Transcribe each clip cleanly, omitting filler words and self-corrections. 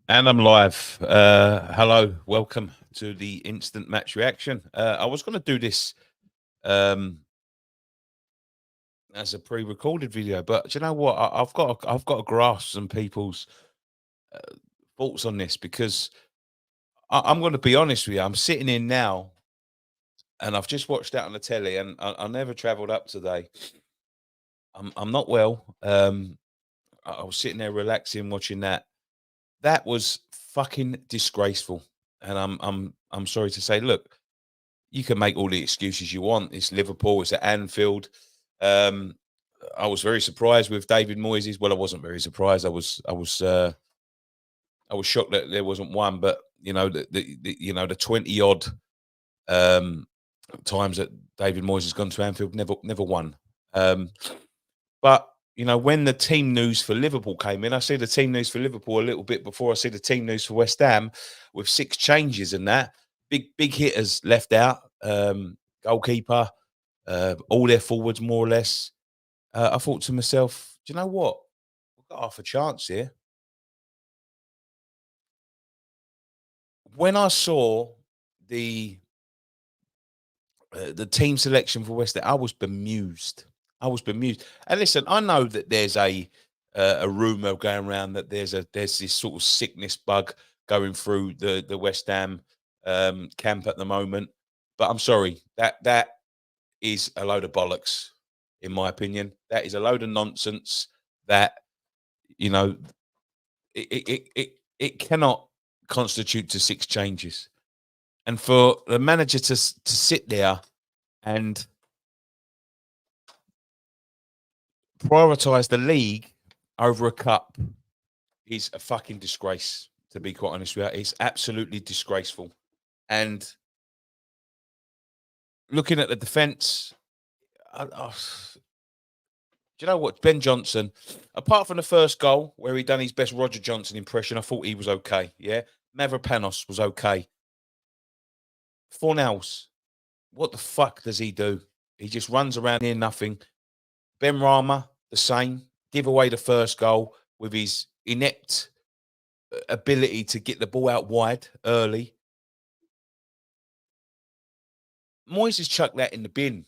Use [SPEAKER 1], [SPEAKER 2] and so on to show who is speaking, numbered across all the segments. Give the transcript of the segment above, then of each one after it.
[SPEAKER 1] And I'm live. Hello, welcome to the instant match reaction. I was going to do this um, as a pre-recorded video, but do you know what? I've got to grasp some people's uh, thoughts on this because I'm going to be honest with you. I'm sitting in now, and I've just watched that on the telly, and I never travelled up today. I'm not well. I was sitting there relaxing, watching that. That was fucking disgraceful, and I'm sorry to say. Look, you can make all the excuses you want. It's Liverpool. It's at Anfield. Um, I was very surprised with David Moyes'. Well, I wasn't very surprised. I was shocked that there wasn't one. But the 20 odd um, times that David Moyes has gone to Anfield, never won. Um, but when the team news for Liverpool came in, I see the team news for Liverpool a little bit before I see the team news for West Ham with six changes and that big hitters left out. Goalkeeper, all their forwards more or less. I thought to myself, do you know what? We've got half a chance here. When I saw the the team selection for West Ham, I was bemused. I was bemused. And listen, I know that there's a rumor going around that there's this sort of sickness bug going through the West Ham camp at the moment. But I'm sorry, that is a load of bollocks, in my opinion. That is a load of nonsense. That you know, it cannot constitute to six changes. And for the manager to sit there and prioritize the league over a cup is a fucking disgrace. To be quite honest with you, it's absolutely disgraceful. And looking at the defense, do you know what? Ben Johnson, apart from the first goal where he done his best Roger Johnson impression, I thought he was okay. Yeah. Mavropanos was okay. Fornals, what the fuck does he do? He just runs around near nothing. Ben Rama, the same. Give away the first goal with his inept ability to get the ball out wide early. Moyes has chucked that in the bin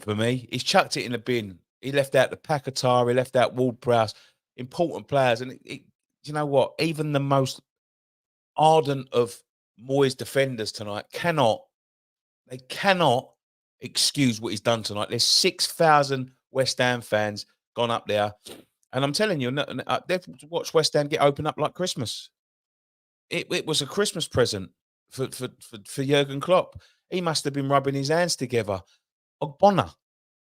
[SPEAKER 1] for me. He's chucked it in the bin. He left out the Pacatar, he left out Ward Prowse, important players. And you know what? Even the most ardent of Moyes defenders tonight cannot excuse what he's done tonight. There's 6,000 West Ham fans gone up there. And I'm telling you, they've watched West Ham get opened up like Christmas. It was a Christmas present for Jurgen Klopp. He must have been rubbing his hands together. Ogbonna,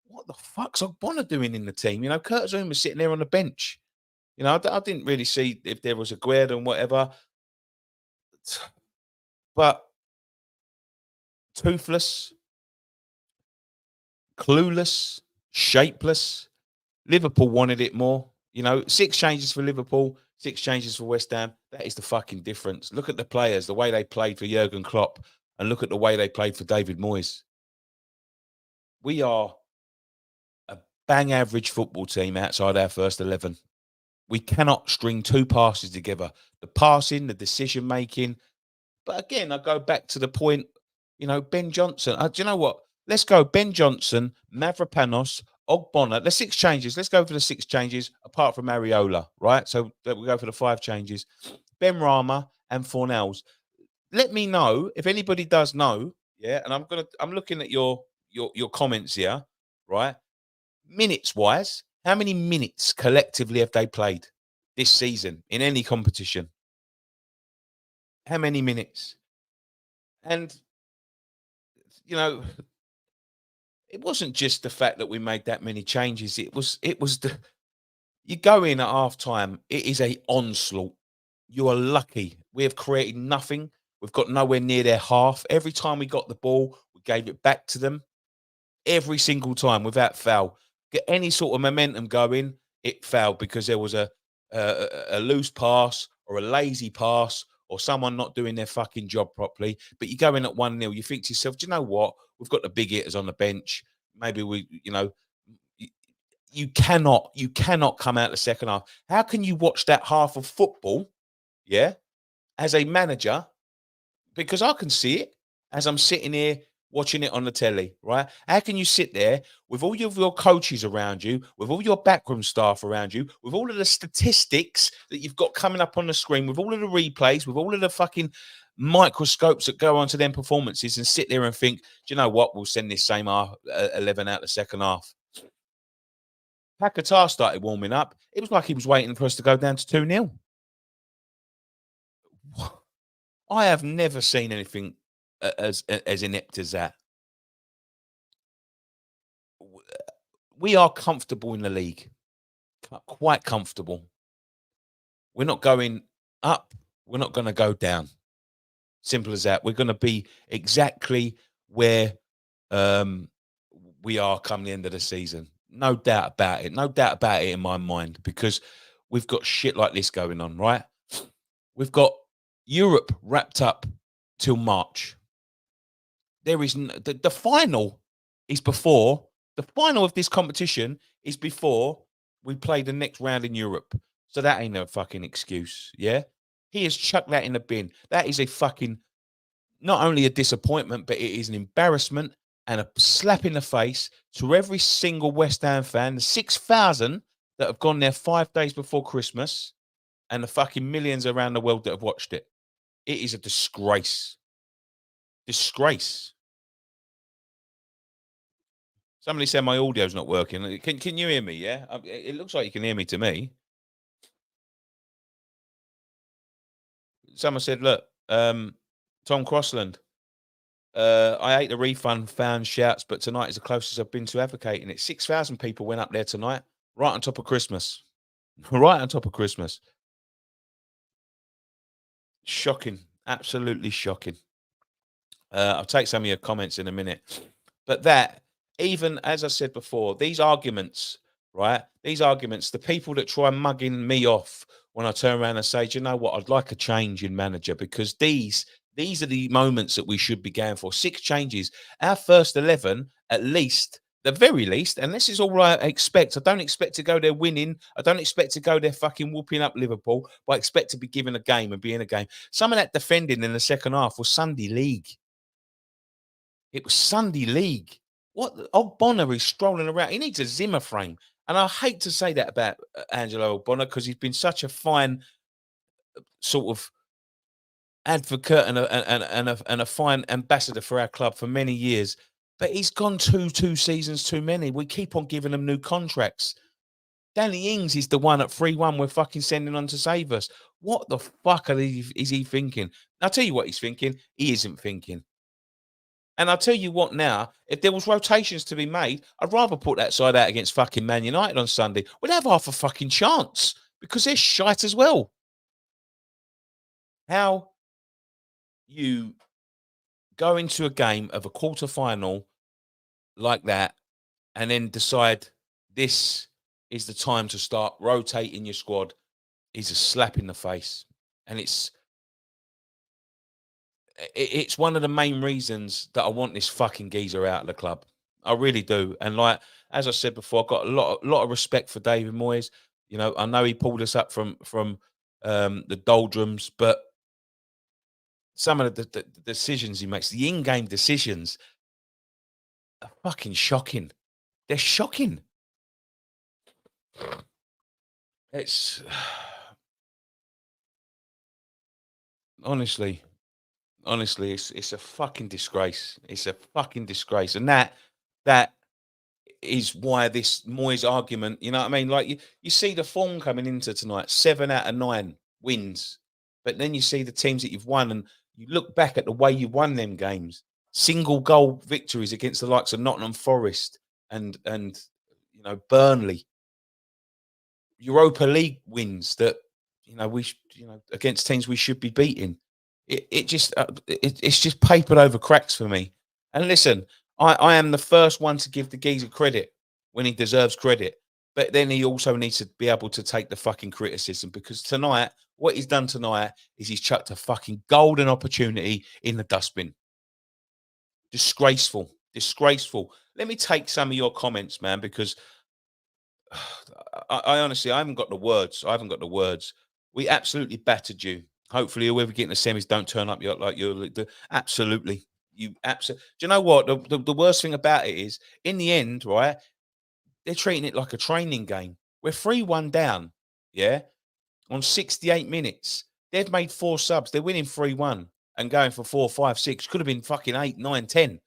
[SPEAKER 1] what the fuck's Ogbonna doing in the team? Kurt Zouma's sitting there on the bench. I didn't really see if there was a Guerra and whatever, but toothless, clueless, shapeless. Liverpool wanted it more. Six changes for Liverpool, six changes for West Ham. That is the fucking difference. Look at the players, the way they played for Jurgen Klopp, and look at the way they played for David Moyes. We are a bang average football team outside our first 11. We cannot string two passes together. The passing, the decision making. But again, I go back to the point, Ben Johnson. Do you know what? Let's go Ben Johnson, Mavropanos, Ogbonna. The six changes. Let's go for the six changes apart from Ariola, right? So we go for the five changes. Ben Rama and Fornals. Let me know if anybody does know. Yeah, and I'm looking at your comments here, right? Minutes wise, how many minutes collectively have they played this season in any competition? How many minutes? And you know, it wasn't just the fact that we made that many changes. It was the you go in at half time, it is a onslaught. You are lucky. We have created nothing. We've got nowhere near their half. Every time we got the ball, we gave it back to them. Every single time without foul. Get any sort of momentum going, it fouled because there was a loose pass or a lazy pass or someone not doing their fucking job properly. But you go in at 1-0, you think to yourself, do you know what? We've got the big hitters on the bench. Maybe you cannot come out the second half. How can you watch that half of football yeah, as a manager, because I can see it as I'm sitting here watching it on the telly, right? How can you sit there with all of your coaches around you, with all your backroom staff around you, with all of the statistics that you've got coming up on the screen, with all of the replays, with all of the fucking microscopes that go onto them performances, and sit there and think, do you know what? We'll send this same 11 out the second half. Paquetá started warming up. It was like he was waiting for us to go down to 2-0. I have never seen anything as inept as that. We are comfortable in the league, quite comfortable. We're not going up. We're not going to go down. Simple as that. We're going to be exactly where um, we are come the end of the season. No doubt about it. No doubt about it in my mind, because we've got shit like this going on, right? We've got Europe wrapped up till March. There is the final is before the final of this competition is before we play the next round in Europe. So that ain't no fucking excuse. Yeah. He has chucked that in the bin. That is a fucking not only a disappointment, but it is an embarrassment and a slap in the face to every single West Ham fan, the 6,000 that have gone there 5 days before Christmas, and the fucking millions around the world that have watched it. It is a disgrace. Disgrace. Somebody said my audio's not working. Can you hear me? Yeah, it looks like you can hear me to me. Someone said, "Look, Tom Crossland, I hate the refund fan shouts, but tonight is the closest I've been to advocating it. 6,000 people went up there tonight, right on top of Christmas, right on top of Christmas. Shocking, absolutely shocking." I'll take some of your comments in a minute. But that, even as I said before, these arguments, right? These arguments, the people that try mugging me off when I turn around and say, do you know what? I'd like a change in manager, because these are the moments that we should be going for. 6 changes. Our first 11, at least, the very least, and this is all I expect. I don't expect to go there winning. I don't expect to go there fucking whooping up Liverpool, but I expect to be given a game and be in a game. Some of that defending in the second half was Sunday league. It was Sunday league. What old Bonner is strolling around. He needs a Zimmer frame. And I hate to say that about Angelo Bonner, because he's been such a fine sort of advocate and a fine ambassador for our club for many years. But he's gone two seasons too many. We keep on giving him new contracts. Danny Ings is the one at 3-1 we're fucking sending on to save us. What the fuck is he thinking? I'll tell you what he's thinking. He isn't thinking. And I'll tell you what now, if there was rotations to be made, I'd rather put that side out against fucking Man United on Sunday. We'd have half a fucking chance, because they're shite as well. How you go into a game of a quarter-final like that and then decide this is the time to start rotating your squad is a slap in the face. And it's one of the main reasons that I want this fucking geezer out of the club. I really do. And like as I said before, I've got a lot of respect for David Moyes. You know, I know he pulled us up from the doldrums, but some of the decisions he makes, the in-game decisions, are fucking shocking. They're shocking. It's honestly, it's a fucking disgrace. It's a fucking disgrace, and that is why this Moyes argument. You know what I mean? Like you see the form coming into tonight, 7 out of 9 wins, but then you see the teams that you've won, and you look back at the way you won them games. Single goal victories against the likes of Nottingham Forest and Burnley. Europa League wins that against teams we should be beating. It's just papered over cracks for me. And listen, I am the first one to give the geezer credit when he deserves credit, but then he also needs to be able to take the fucking criticism, because tonight, what he's done tonight is he's chucked a fucking golden opportunity in the dustbin. Disgraceful, disgraceful. Let me take some of your comments, man, because I honestly, I haven't got the words. I haven't got the words. We absolutely battered you Hopefully, whoever get in the semis don't turn up like you're absolutely. You absolutely. Do you know what the worst thing about it is? In the end, right? They're treating it like a training game. We're 3-1 down, yeah, on 68 minutes. They've made 4 subs. They're winning 3-1 and going for 4, 5, 6. Could have been fucking 8, 9, 10.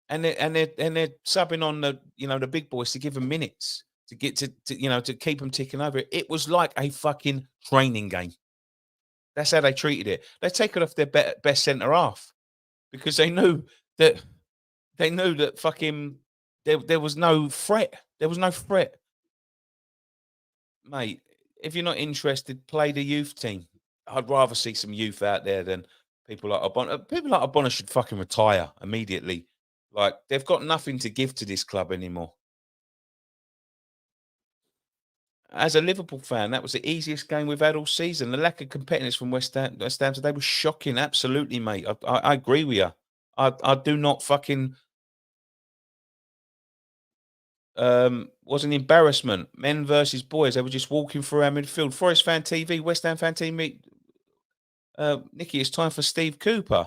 [SPEAKER 1] And they're subbing on the big boys to give them minutes to get to keep them ticking over. It was like a fucking training game. That's how they treated it. They taken off their best centre half because that they knew that fucking there was no threat. There was no threat, mate. If you're not interested, play the youth team. I'd rather see some youth out there than people like Obona. People like Obona should fucking retire immediately. Like they've got nothing to give to this club anymore. As a Liverpool fan, that was the easiest game we've had all season. The lack of competitiveness from West Ham today was shocking. Absolutely, mate. I agree with you. I do not fucking was an embarrassment. Men versus boys. They were just walking through our midfield. Forest fan TV, West Ham fan TV. Nicky, it's time for Steve Cooper.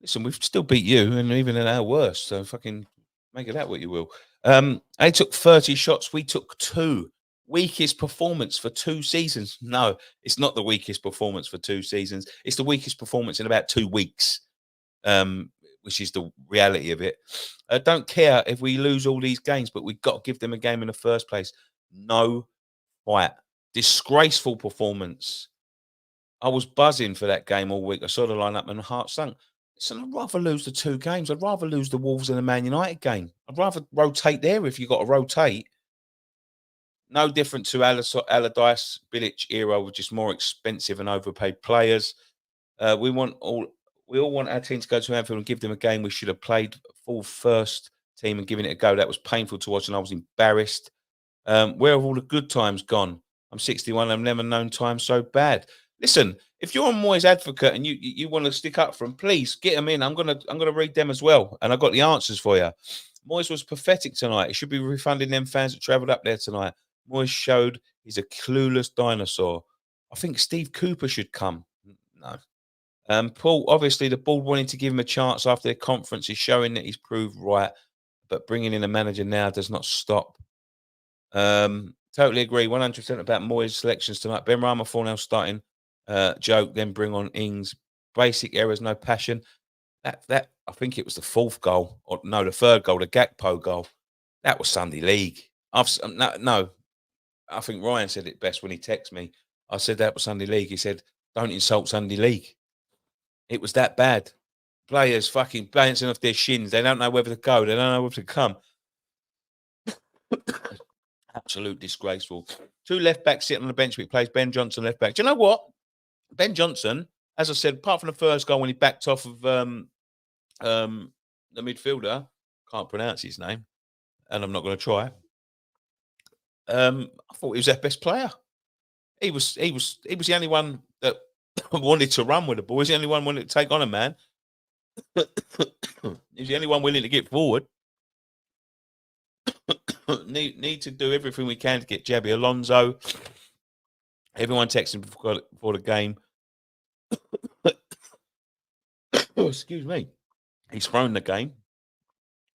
[SPEAKER 1] Listen, we've still beat you, and even in our worst. So fucking make it that what you will. They took 30 shots. We took 2. Weakest performance for 2 seasons. No, it's not the weakest performance for 2 seasons. It's the weakest performance in about 2 weeks. Which is the reality of it. I don't care if we lose all these games, but we've got to give them a game in the first place. No fight. Disgraceful performance. I was buzzing for that game all week. I saw the lineup and my heart sunk. Listen, I'd rather lose the 2 games. I'd rather lose the Wolves and the Man United game. I'd rather rotate there if you've got to rotate. No different to Allardyce, Bilic era, with just more expensive and overpaid players. We all want our team to go to Anfield and give them a game. We should have played full first team and given it a go. That was painful to watch, and I was embarrassed. Where have all the good times gone? I'm 61. I've never known times so bad. Listen, if you're a Moyes advocate and you want to stick up for him, please get them in. I'm gonna read them as well, and I've got the answers for you. Moyes was pathetic tonight. He should be refunding them fans that travelled up there tonight. Moyes showed he's a clueless dinosaur. I think Steve Cooper should come. No. Paul, obviously, the board wanting to give him a chance after their conference is showing that he's proved right, but bringing in a manager now does not stop. Totally agree, 100% about Moyes' selections tonight. Ben Rama 4-0 starting, joke, then bring on Ings. Basic errors, no passion. That I think it was the 4th goal, or no, the 3rd goal, the Gakpo goal. That was Sunday League. No, I think Ryan said it best when he texted me. I said that was Sunday League. He said, "Don't insult Sunday League." It was that bad. Players fucking bouncing off their shins. They don't know whether to go. They don't know whether to come. Absolute disgraceful. 2 left backs sitting on the bench. It plays Ben Johnson left back. Do you know what? Ben Johnson, as I said, apart from the first goal when he backed off of the midfielder, can't pronounce his name, and I'm not going to try. I thought he was their best player. He was the only one that wanted to run with the ball. He was the only one wanting to take on a man. He's the only one willing to get forward. need to do everything we can to get Jabi Alonso. Everyone texting before the game. Oh, excuse me. He's thrown the game.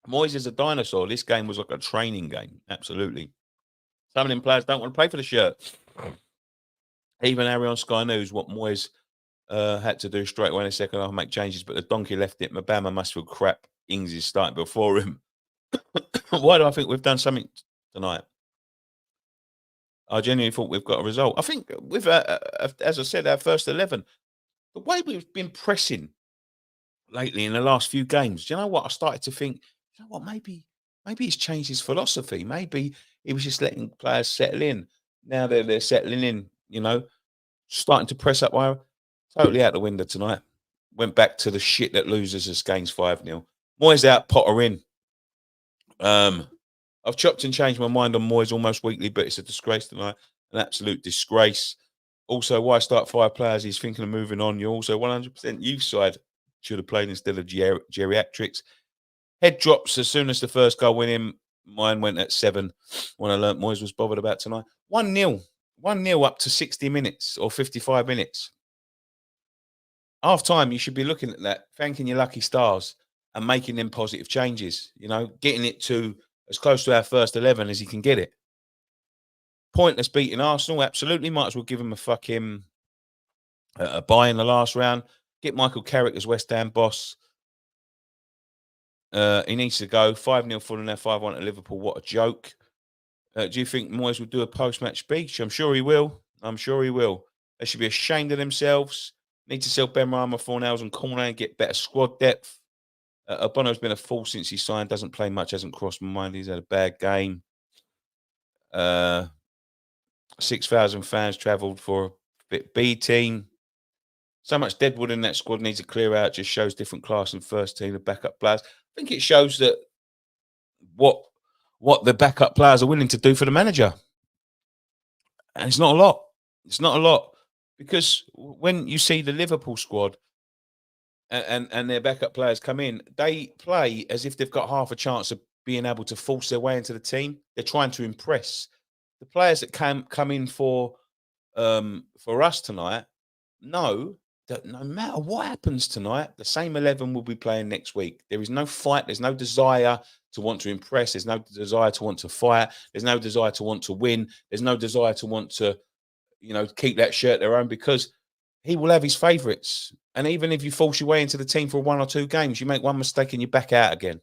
[SPEAKER 1] Moyes is a dinosaur. This game was like a training game. Absolutely. Some of them players don't want to play for the shirt. Even Harry on Sky News, what Moyes had to do straight away in the second half, make changes, but the donkey left it. Mabama must feel crap. Ings is starting before him. Why do I think we've done something tonight? I genuinely thought we've got a result. I think with, as I said, our first 11, the way we've been pressing lately in the last few games, do you know what? I started to think, you know what, maybe he's changed his philosophy. Maybe he was just letting players settle in. Now they're settling in, starting to press up. Totally out the window tonight. Went back to the shit that loses us games 5-0. Moyes out, Potter in. I've chopped and changed my mind on Moyes almost weekly, but it's a disgrace tonight. An absolute disgrace. Also, why start 5 players? He's thinking of moving on. You're also 100% youth side. Should have played instead of geriatrics. Head drops as soon as the first goal went in. Mine went at 7 when I learnt Moyes was bothered about tonight. 1-0. 1-0 up to 60 minutes or 55 minutes. half time, you should be looking at that, thanking your lucky stars and making them positive changes, getting it to as close to our first 11 as you can get it. Pointless beating Arsenal, absolutely. Might as well give them a fucking a bye in the last round. Get Michael Carrick as West Ham boss. He needs to go. 5-0 Fulham now, 5-1 to Liverpool. What a joke. Do you think Moyes will do a post-match speech? I'm sure he will. They should be ashamed of themselves. Need to sell Ben Rama, Fornals and Cornet and get better squad depth. Obono's been a fool since he signed. Doesn't play much. Hasn't crossed my mind. He's had a bad game. 6,000 fans travelled for a bit B team. So much deadwood in that squad needs to clear out. Just shows different class in first team, the backup players. I think it shows that what the backup players are willing to do for the manager. And it's not a lot. It's not a lot. Because when you see the Liverpool squad and their backup players come in, they play as if they've got half a chance of being able to force their way into the team. They're trying to impress. The players that come in for us tonight know that no matter what happens tonight, the same 11 will be playing next week. There is no fight. There's no desire to want to impress. There's no desire to want to fight. There's no desire to want to win. There's no desire to want to, keep that shirt their own, because he will have his favourites. And even if you force your way into the team for 1 or 2 games, you make one mistake and you're back out again.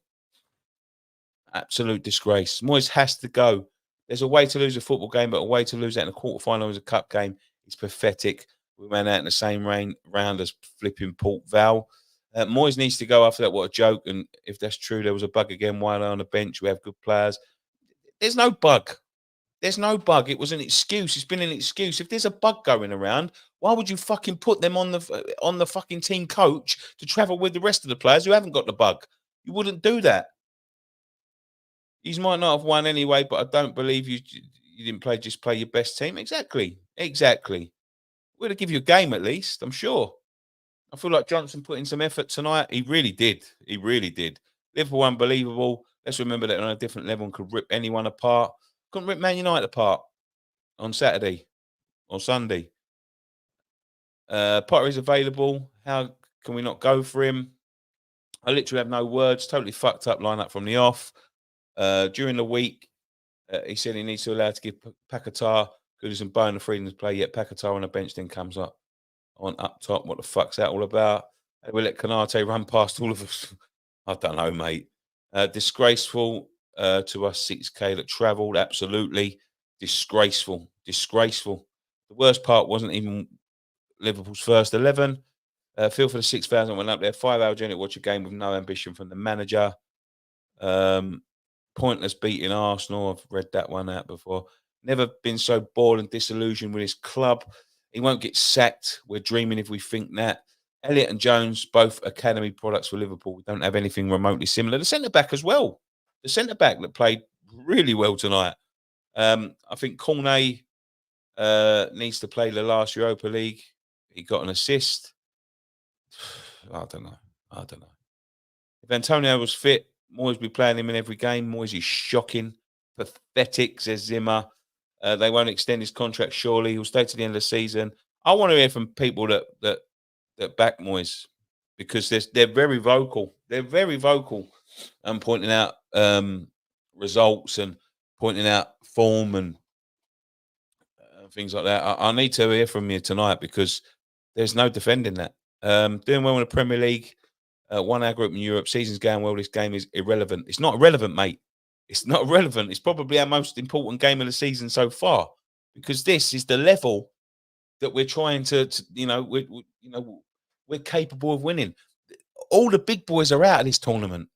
[SPEAKER 1] Absolute disgrace. Moyes has to go. There's a way to lose a football game, but a way to lose that in a quarterfinal as a cup game is pathetic. We ran out in the same round as flipping Port Vale. Moyes needs to go after that. What a joke. And if that's true, there was a bug again while on the bench. We have good players. There's no bug. There's no bug. It was an excuse. It's been an excuse. If there's a bug going around, why would you fucking put them on the fucking team coach to travel with the rest of the players who haven't got the bug? You wouldn't do that. You might not have won anyway, but I don't believe you didn't play your best team. Exactly. We're going to give you a game at least, I'm sure. I feel like Johnson put in some effort tonight. He really did. Liverpool unbelievable. Let's remember that on a different level and could rip anyone apart. Couldn't rip Man United apart on Saturday or Sunday. Potter is available. How can we not go for him? I literally have no words. Totally fucked up lineup from the off. During the week, he said he needs to allow to give Paquetá, Goodison, Bone the freedom to play. Yet Paquetá on the bench then comes up top. What the fuck's that all about? We let Canate run past all of us. I don't know, mate. Disgraceful to us 6K that travelled. Absolutely disgraceful. The worst part wasn't even Liverpool's first 11. Feel for the 6,000 went up there. 5-hour journey to watch a game with no ambition from the manager. Pointless beating Arsenal. I've read that one out before. Never been so bored and disillusioned with his club. He won't get sacked. We're dreaming if we think that. Elliott and Jones, both academy products for Liverpool. We don't have anything remotely similar. The centre-back as well. The centre-back that played really well tonight. I think Cornet needs to play the last Europa League. He got an assist. I don't know. If Antonio was fit, Moyes be playing him in every game. Moyes is shocking. Pathetic, says Zimmer. They won't extend his contract, surely. He'll stay to the end of the season. I want to hear from people that back Moyes, because they're very vocal. They're very vocal and pointing out results and pointing out form and things like that. I need to hear from you tonight, because there's no defending that. Doing well in the Premier League, won our group in Europe, season's going well, this game is irrelevant. It's not irrelevant, mate. It's not relevant. It's probably our most important game of the season so far, because this is the level that we're trying to we're capable of winning. All the big boys are out of this tournament.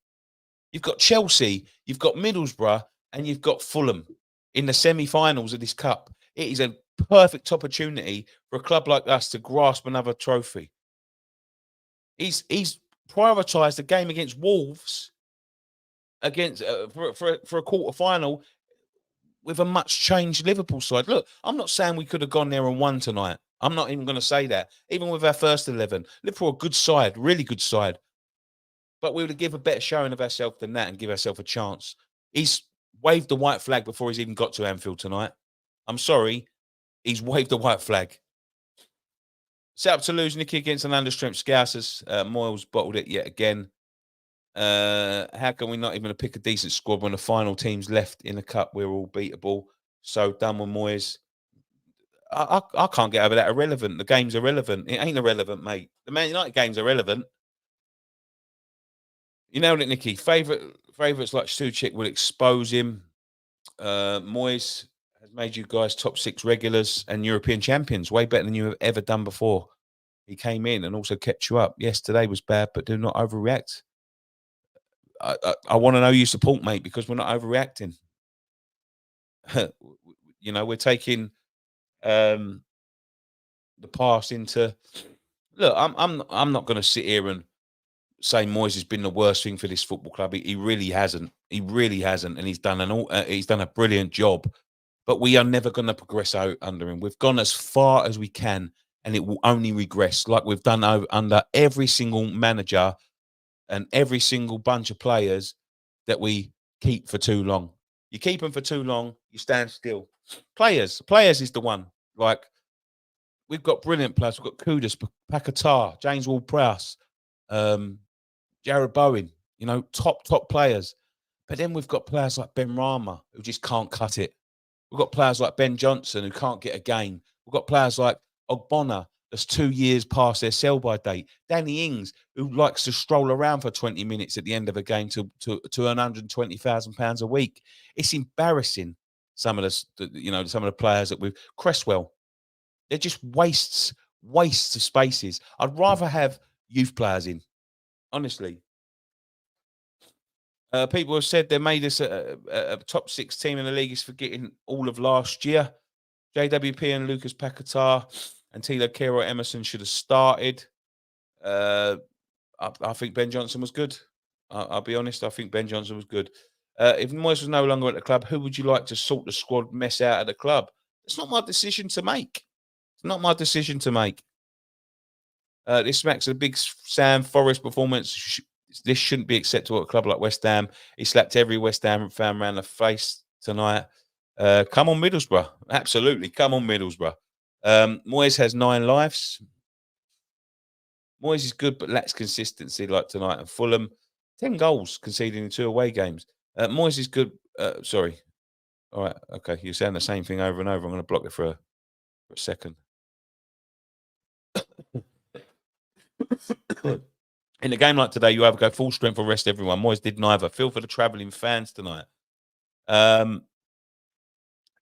[SPEAKER 1] You've got Chelsea, you've got Middlesbrough, and you've got Fulham in the semi-finals of this cup. It is a perfect opportunity for a club like us to grasp another trophy. He's prioritised the game against Wolves against for a quarter-final with a much changed Liverpool side. Look, I'm not saying we could have gone there and won tonight. I'm not even going to say that. Even with our first 11, Liverpool a good side, really good side. But we would give a better showing of ourselves than that and give ourselves a chance. He's waved the white flag before he's even got to Anfield tonight. I'm sorry, he's waved the white flag. Set up to lose, Nicky, against an understrength Scousers. Moyles bottled it yet again. How can we not even pick a decent squad when the final team's left in the cup? We're all beatable. So done with Moyes. I can't get over that. Irrelevant. The game's irrelevant. It ain't irrelevant, mate. The Man United game's irrelevant. You nailed it, Nicky. Favourites like Suchik will expose him. Moyes has made you guys top 6 regulars and European champions. Way better than you have ever done before. He came in and also kept you up. Yes, today was bad, but do not overreact. I want to know you support, mate, because we're not overreacting. You know, we're taking the past into. Look, I'm not going to sit here and say Moyes has been the worst thing for this football club. He really hasn't. He really hasn't, and he's done a brilliant job. But we are never going to progress out under him. We've gone as far as we can, and it will only regress, like we've done under every single manager and every single bunch of players that we keep for too long. You keep them for too long, you stand still. Players is the one. Like, we've got brilliant players. We've got Kudus, Paquetá, James Ward-Prowse, Jared Bowen, you know, top players. But then we've got players like Ben Rama who just can't cut it. We've got players like Ben Johnson who can't get a game. We've got players like Ogbonna that's 2 years past their sell-by date. Danny Ings, who likes to stroll around for 20 minutes at the end of a game to earn £120,000 a week. It's embarrassing. Some of the players that we've Cresswell, they're just wastes of spaces. I'd rather have youth players in, honestly. People have said they made us a top 6 team in the league is forgetting all of last year. JWP and Lucas Paquetá and Tilo Kero Emerson should have started. I think Ben Johnson was good. I'll be honest. I think Ben Johnson was good. If Moyes was no longer at the club, who would you like to sort the squad mess out of the club? It's not my decision to make. It's not my decision to make. This smacks of a big Sam Forrest performance. This shouldn't be acceptable at a club like West Ham. He slapped every West Ham fan around the face tonight. Come on, Middlesbrough. Absolutely. Come on, Middlesbrough. Moyes has 9 lives. Moyes is good, but lacks consistency like tonight. And Fulham, 10 goals conceding in 2 away games. Moyes is good. Sorry. All right. Okay. You're saying the same thing over and over. I'm going to block it for a second. In a game like today, you either go full strength or rest everyone. Moyes did neither. Feel for the travelling fans tonight.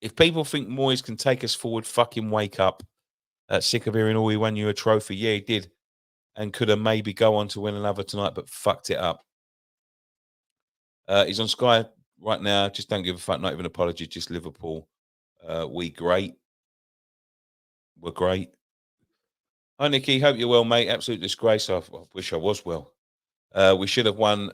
[SPEAKER 1] If people think Moyes can take us forward, fucking wake up. Sick of hearing, he won you a trophy. Yeah, he did. And could have maybe go on to win another tonight, but fucked it up. He's on Sky right now. Just don't give a fuck. Not even an apology. Just Liverpool. We're great. Hi, Nicky. Hope you're well, mate. Absolute disgrace. I wish I was well. We should have won.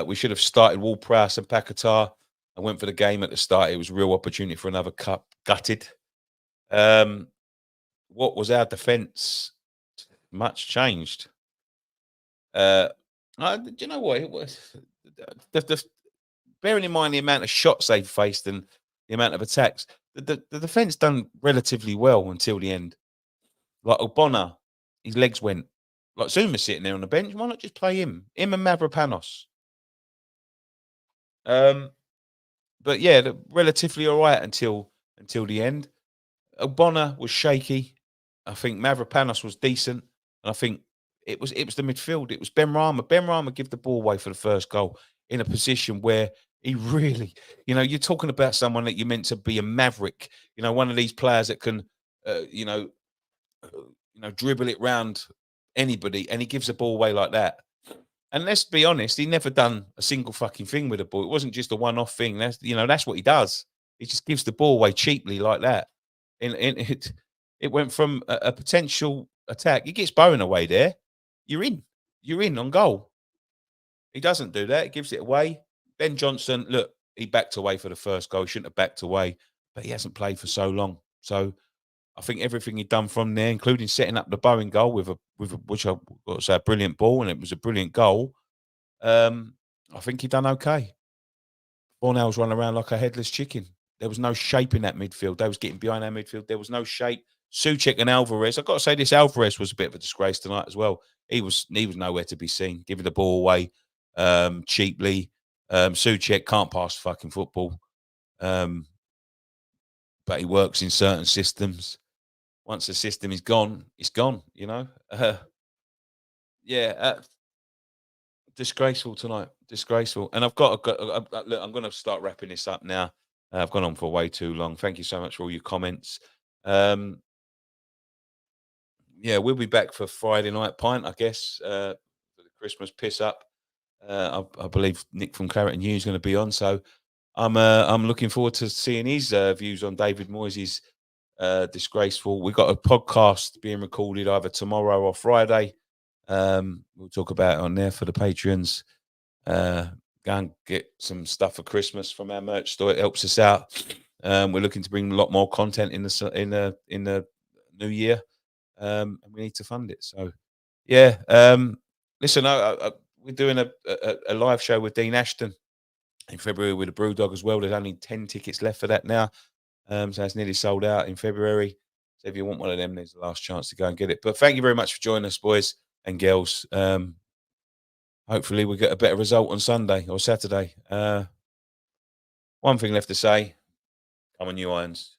[SPEAKER 1] We should have started Ward-Prowse and Paquetá. I went for the game at the start. It was a real opportunity for another cup. Gutted. What was our defence? Much changed. Do you know what? It was bearing in mind the amount of shots they faced and the amount of attacks, the defence done relatively well until the end. Like Ogbonna, his legs went. Like Zuma sitting there on the bench. Why not just play him? Him and Mavropanos. But yeah, relatively all right until the end. Ogbonna was shaky. I think Mavropanos was decent. And I think it was the midfield. It was Ben Rama. Ben Rama gave the ball away for the first goal in a position where he really, you're talking about someone that you're meant to be a maverick. One of these players that can, dribble it round anybody, and he gives the ball away like that. And let's be honest, he never done a single fucking thing with the ball. It wasn't just a one-off thing. That's what he does. He just gives the ball away cheaply like that. And it went from a potential attack. He gets Bowen away there. You're in on goal. He doesn't do that. He gives it away. Ben Johnson, look, he backed away for the first goal. He shouldn't have backed away, but he hasn't played for so long. So I think everything he'd done from there, including setting up the Bowen goal with which I got to say a brilliant ball, and it was a brilliant goal. I think he done okay. Fornell's running around like a headless chicken. There was no shape in that midfield. They was getting behind our midfield. There was no shape. Souček and Alvarez. I've got to say this: Alvarez was a bit of a disgrace tonight as well. He was nowhere to be seen, giving the ball away cheaply. Souček can't pass fucking football, but he works in certain systems. Once the system is gone, it's gone. Yeah, disgraceful tonight. Disgraceful. And look, I'm going to start wrapping this up now. I've gone on for way too long. Thank you so much for all your comments. Um, yeah, we'll be back for Friday night pint, I guess, for the Christmas piss up. I believe Nick from Claret and Hughes is going to be on, so I'm looking forward to seeing his views on David Moyes' disgraceful. We've got a podcast being recorded either tomorrow or Friday. We'll talk about it on there for the Patreons. Go and get some stuff for Christmas from our merch store. It helps us out. We're looking to bring a lot more content in the new year, and we need to fund it. So, yeah. Listen, we're doing a live show with Dean Ashton in February with a Brewdog as well. There's only 10 tickets left for that now, so it's nearly sold out in February. So if you want one of them, there's the last chance to go and get it. But thank you very much for joining us, boys and girls. Hopefully we get a better result on Sunday or Saturday. One thing left to say, come on, you Irons.